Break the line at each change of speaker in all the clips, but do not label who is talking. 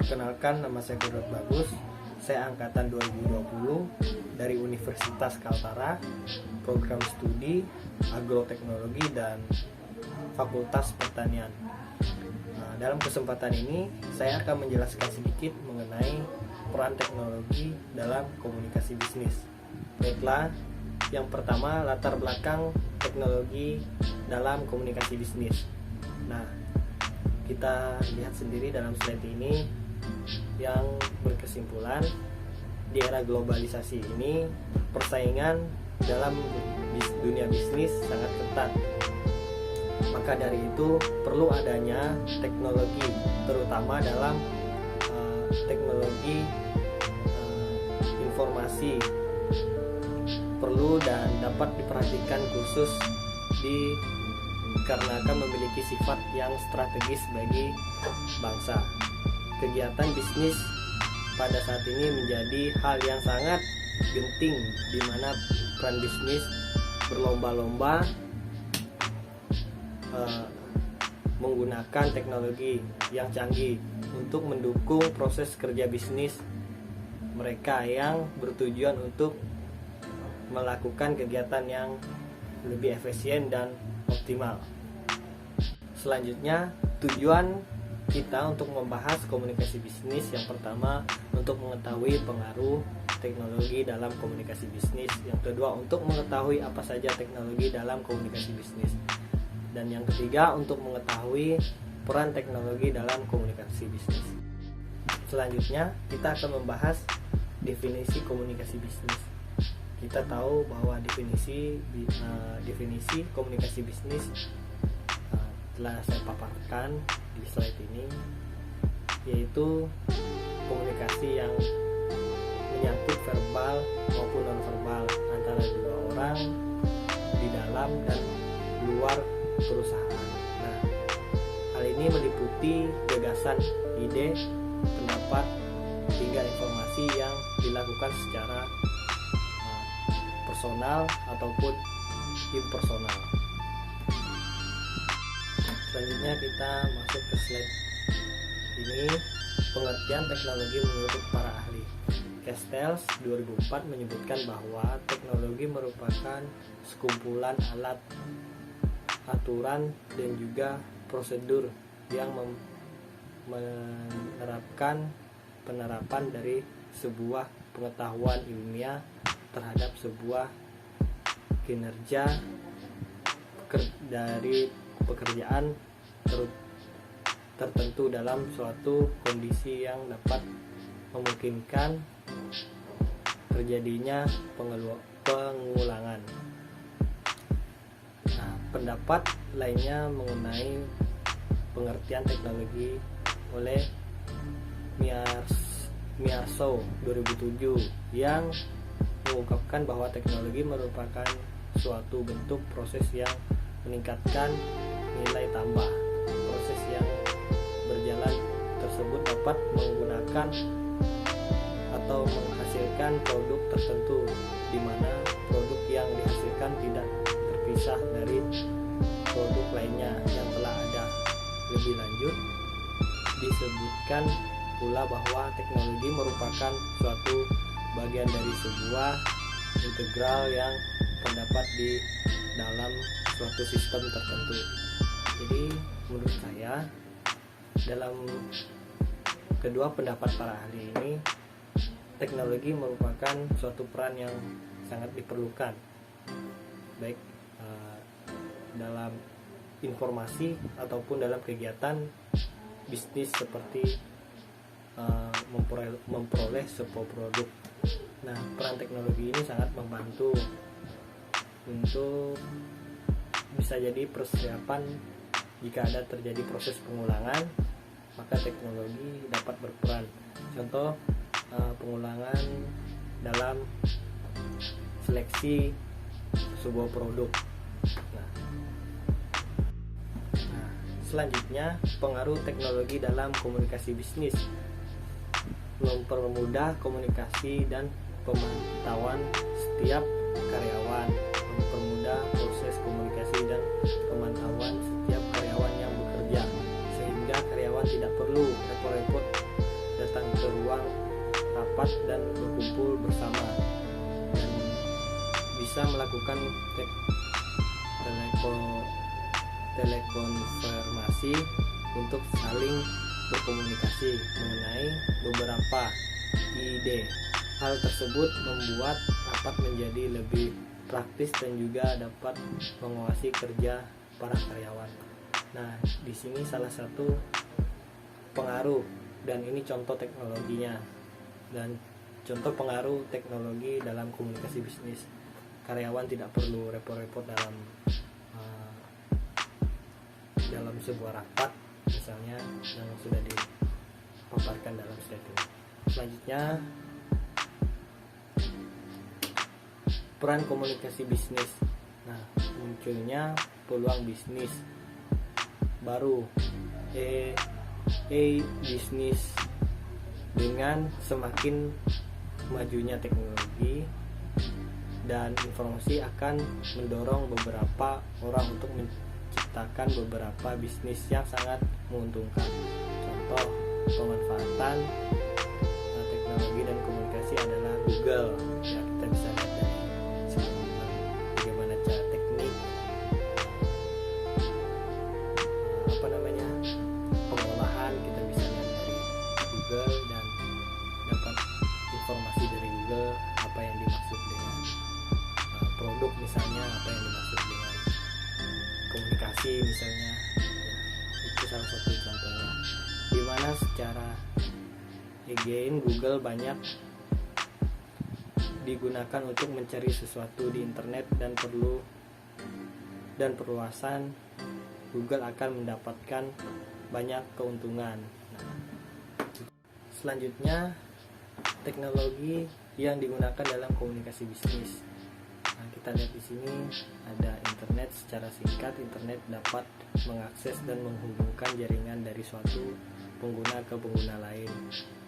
Perkenalkan, nama saya Godot Bagus. Saya angkatan 2020 dari Universitas Kaltara, program studi Agroteknologi dan Fakultas Pertanian. Dalam kesempatan ini, saya akan menjelaskan sedikit mengenai peran teknologi dalam komunikasi bisnis. Baiklah, yang pertama latar belakang teknologi dalam komunikasi bisnis. Nah, kita lihat sendiri dalam slide ini yang berkesimpulan di era globalisasi ini persaingan dalam dunia bisnis sangat ketat. Maka dari itu perlu adanya teknologi, terutama dalam teknologi informasi, perlu dan dapat diperhatikan khusus dikarenakan memiliki sifat yang strategis bagi bangsa. Kegiatan bisnis pada saat ini menjadi hal yang sangat genting, di mana peran bisnis berlomba-lomba menggunakan teknologi yang canggih untuk mendukung proses kerja bisnis mereka yang bertujuan untuk melakukan kegiatan yang lebih efisien dan optimal. Selanjutnya, tujuan kita untuk membahas komunikasi bisnis yang pertama untuk mengetahui pengaruh teknologi dalam komunikasi bisnis, yang kedua untuk mengetahui apa saja teknologi dalam komunikasi bisnis, dan yang ketiga untuk mengetahui peran teknologi dalam komunikasi bisnis. Selanjutnya kita akan membahas definisi komunikasi bisnis. Kita tahu bahwa definisi komunikasi bisnis telah saya paparkan di slide ini, yaitu komunikasi yang menyangkut verbal maupun non-verbal antara dua orang di dalam dan luar perusahaan. Nah, hal ini meliputi gagasan, ide, pendapat, hingga informasi yang dilakukan secara personal ataupun impersonal. Selanjutnya kita masuk ke slide ini, pengertian teknologi menurut para ahli. Castells 2004 menyebutkan bahwa teknologi merupakan sekumpulan alat, aturan, dan juga prosedur yang menerapkan penerapan dari sebuah pengetahuan ilmiah terhadap sebuah kinerja dari pekerjaan tertentu dalam suatu kondisi yang dapat memungkinkan terjadinya pengulangan. Nah, pendapat lainnya mengenai pengertian teknologi oleh Mearshau 2007 yang mengungkapkan bahwa teknologi merupakan suatu bentuk proses yang meningkatkan nilai tambah. Proses yang berjalan tersebut dapat menggunakan atau menghasilkan produk tertentu, di mana produk yang dihasilkan tidak terpisah dari produk lainnya yang telah ada. Lebih lanjut, disebutkan pula bahwa teknologi merupakan suatu bagian dari sebuah integral yang terdapat di dalam suatu sistem tertentu. Jadi menurut saya, dalam kedua pendapat para ahli ini, teknologi merupakan suatu peran yang sangat diperlukan, baik dalam informasi ataupun dalam kegiatan bisnis seperti memperoleh sebuah produk. Nah, peran teknologi ini sangat membantu untuk bisa jadi persiapan jika ada terjadi proses pengulangan, maka teknologi dapat berperan. Contoh, pengulangan dalam seleksi sebuah produk. Nah, selanjutnya, pengaruh teknologi dalam komunikasi bisnis. Mempermudah komunikasi dan pemantauan setiap karyawan, mempermudah proses komunikasi dan pemantauan setiap karyawan yang bekerja, sehingga karyawan tidak perlu repot-repot ke ruang rapat dan berkumpul bersama, dan bisa melakukan telekonfirmasi untuk saling berkomunikasi mengenai beberapa ide. Hal tersebut membuat rapat menjadi lebih praktis dan juga dapat menguasai kerja para karyawan. Nah, di sini salah satu pengaruh, dan ini contoh teknologinya, dan contoh pengaruh teknologi dalam komunikasi bisnis. Karyawan tidak perlu repot-repot dalam sebuah rapat, misalnya yang sudah dipaparkan dalam slide ini. Selanjutnya, peran komunikasi bisnis. Nah, munculnya peluang bisnis baru, bisnis. Dengan semakin majunya teknologi dan informasi akan mendorong beberapa orang untuk menciptakan beberapa bisnis yang sangat menguntungkan. Contoh pemanfaatan teknologi dan komunikasi adalah Google. Ya, kita bisa lihat dari bagaimana cara teknik pengolahan, kita bisa lihat dari Google dan dapat informasi dari Google apa yang dimaksud dengan produk, misalnya apa yang dimaksud dengan komunikasi misalnya. Ya, itu salah satu contohnya, dimana secara Google banyak digunakan untuk mencari sesuatu di internet, dan perluasan Google akan mendapatkan banyak keuntungan. Nah, selanjutnya, teknologi yang digunakan dalam komunikasi bisnis. Nah, kita lihat di sini ada internet. Secara singkat, internet dapat mengakses dan menghubungkan jaringan dari suatu pengguna ke pengguna lain,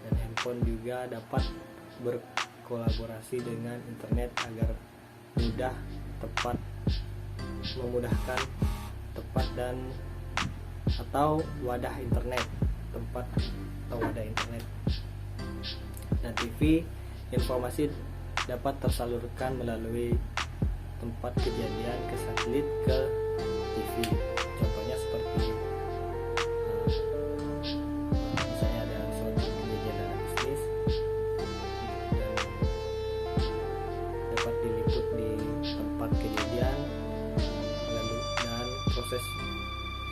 dan handphone juga dapat berkolaborasi dengan internet agar memudahkan tempat atau wadah internet. Dan TV, informasi dapat tersalurkan melalui tempat kejadian ke satelit ke TV. Contohnya seperti misalnya ada suatu kejadian dalam bisnis dan dapat diliput di tempat kejadian, dan proses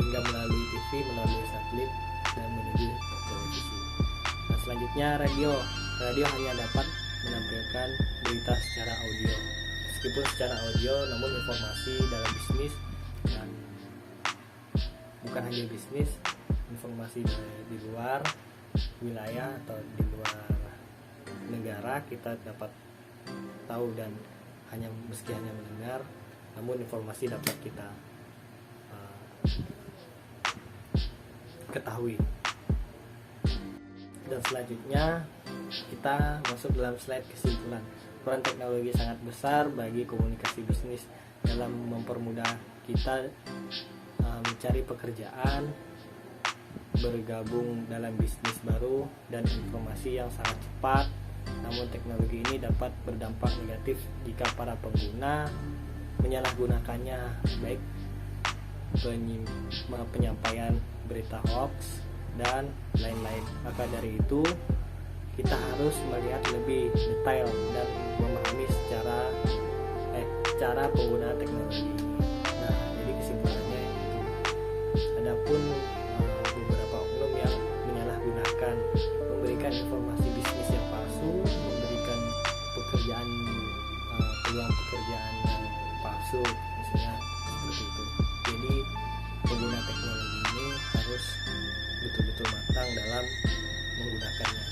hingga melalui TV, melalui satelit, dan menuju televisi. Nah, selanjutnya radio hanya dapat menampilkan berita secara audio. Meskipun secara audio, namun informasi dalam bisnis, dan bukan hanya bisnis, informasi di luar wilayah atau di luar negara kita dapat tahu, dan meski hanya mendengar, namun informasi dapat kita ketahui. Dan selanjutnya kita masuk dalam slide kesimpulan. Peran teknologi sangat besar bagi komunikasi bisnis dalam mempermudah kita mencari pekerjaan, bergabung dalam bisnis baru, dan informasi yang sangat cepat. Namun teknologi ini dapat berdampak negatif jika para pengguna menyalahgunakannya, baik penyampaian berita hoax dan lain-lain. Maka dari itu kita harus melihat lebih detail dan memahami cara penggunaan teknologi. Nah, jadi kesimpulannya itu. Adapun beberapa oknum yang menyalahgunakan, memberikan informasi bisnis yang palsu, memberikan peluang pekerjaan yang palsu, misalnya seperti itu. Jadi pengguna teknologi ini harus betul-betul matang dalam menggunakannya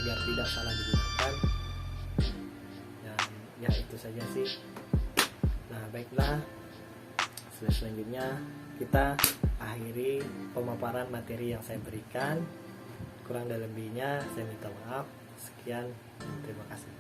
agar tidak salah digunakan. Dan ya, itu saja sih. Nah, baiklah, selanjutnya kita akhiri pemaparan materi yang saya berikan. Kurang dan lebihnya saya minta maaf. Sekian, terima kasih.